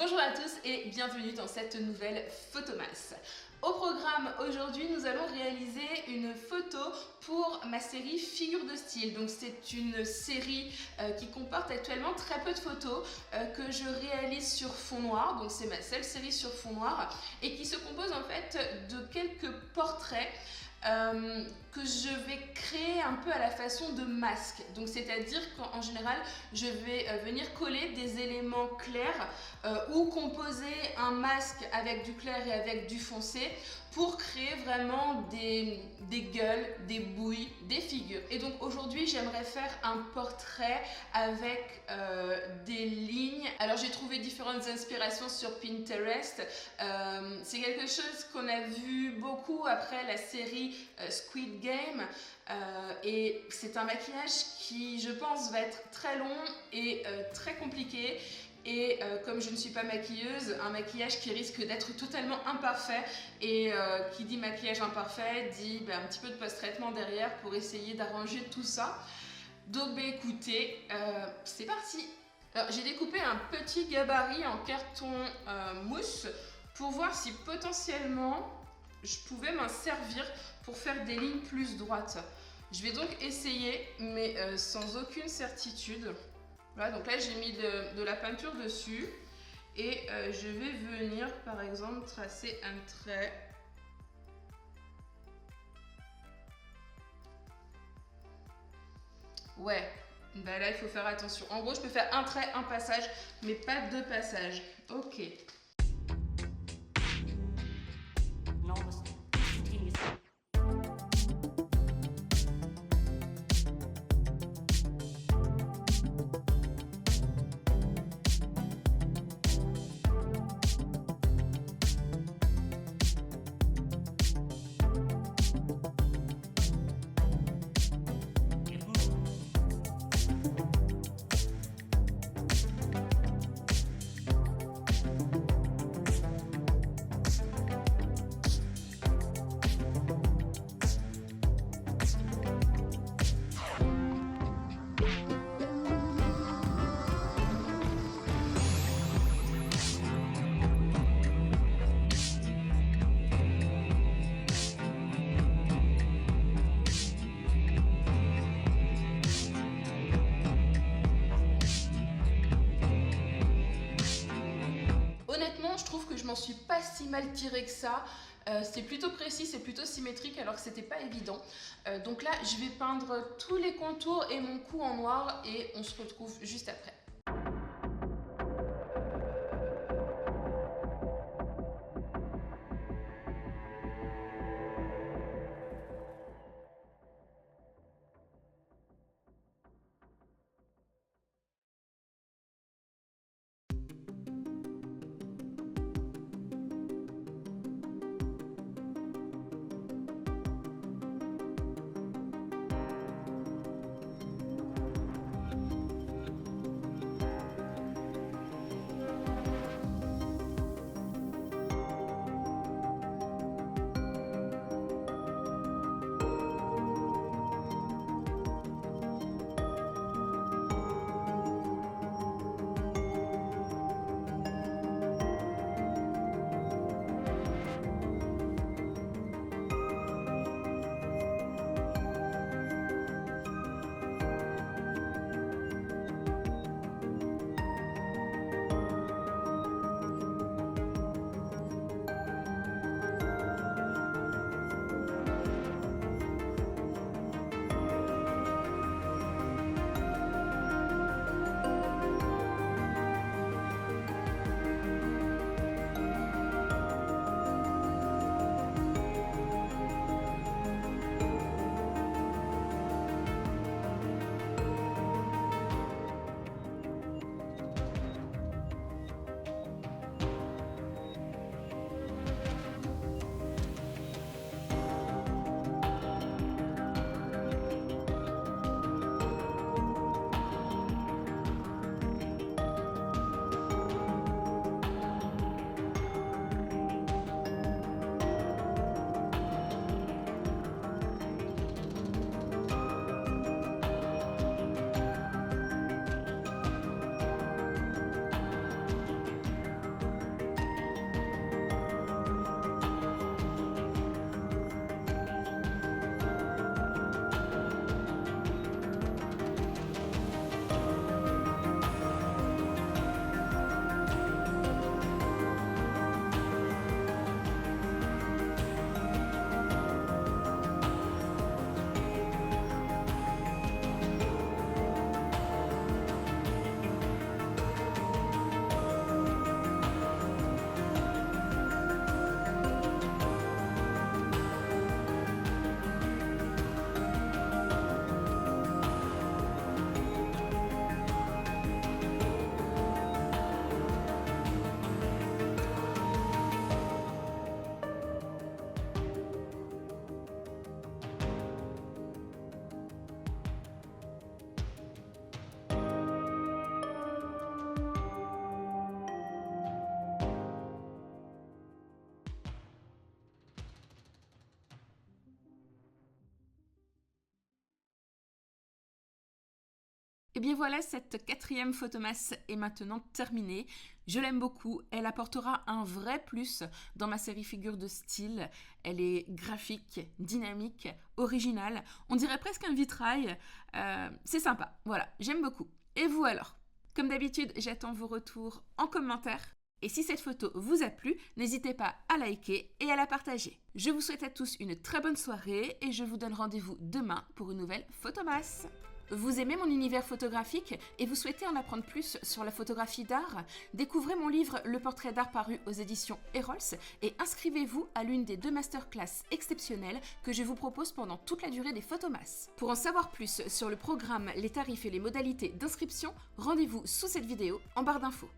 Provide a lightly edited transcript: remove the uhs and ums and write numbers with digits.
Bonjour à tous et bienvenue dans cette nouvelle photomasse. Au programme aujourd'hui, nous allons réaliser une photo pour ma série Figures de style. Donc c'est une série qui comporte actuellement très peu de photos que je réalise sur fond noir. Donc c'est ma seule série sur fond noir et qui se compose en fait de quelques portraits que je vais créer un peu à la façon de masque. Donc c'est-à-dire qu'en général, je vais venir coller des éléments clairs ou composer un masque avec du clair et avec du foncé pour créer vraiment des gueules, des bouilles, des figures. Et donc aujourd'hui, j'aimerais faire un portrait avec des lignes. Alors j'ai trouvé différentes inspirations sur Pinterest. C'est quelque chose qu'on a vu beaucoup après la série Squid Game. Et c'est un maquillage qui, je pense, va être très long et très compliqué. Et comme je ne suis pas maquilleuse, un maquillage qui risque d'être totalement imparfait. Et qui dit maquillage imparfait dit un petit peu de post-traitement derrière pour essayer d'arranger tout ça. Donc écoutez, c'est parti. Alors j'ai découpé un petit gabarit en carton mousse pour voir si potentiellement je pouvais m'en servir pour faire des lignes plus droites. Je vais donc essayer, mais sans aucune certitude. Voilà, donc là j'ai mis de la peinture dessus et je vais venir par exemple tracer un trait. Ouais, bah là il faut faire attention. En gros je peux faire un trait, un passage, mais pas deux passages. Ok. Honnêtement, je trouve que je m'en suis pas si mal tirée que ça. C'est plutôt précis, c'est plutôt symétrique alors que c'était pas évident. Donc là, je vais peindre tous les contours et mon cou en noir et on se retrouve juste après. Et bien voilà, cette 4e photomasse est maintenant terminée. Je l'aime beaucoup, elle apportera un vrai plus dans ma série figure de style. Elle est graphique, dynamique, originale, on dirait presque un vitrail. C'est sympa, voilà, j'aime beaucoup. Et vous alors? Comme d'habitude, j'attends vos retours en commentaire. Et si cette photo vous a plu, n'hésitez pas à liker et à la partager. Je vous souhaite à tous une très bonne soirée et je vous donne rendez-vous demain pour une nouvelle photomasse. Vous aimez mon univers photographique et vous souhaitez en apprendre plus sur la photographie d'art? Découvrez mon livre Le portrait d'art paru aux éditions Erols et inscrivez-vous à l'une des 2 masterclass exceptionnelles que je vous propose pendant toute la durée des photomasses. Pour en savoir plus sur le programme, les tarifs et les modalités d'inscription, rendez-vous sous cette vidéo en barre d'infos.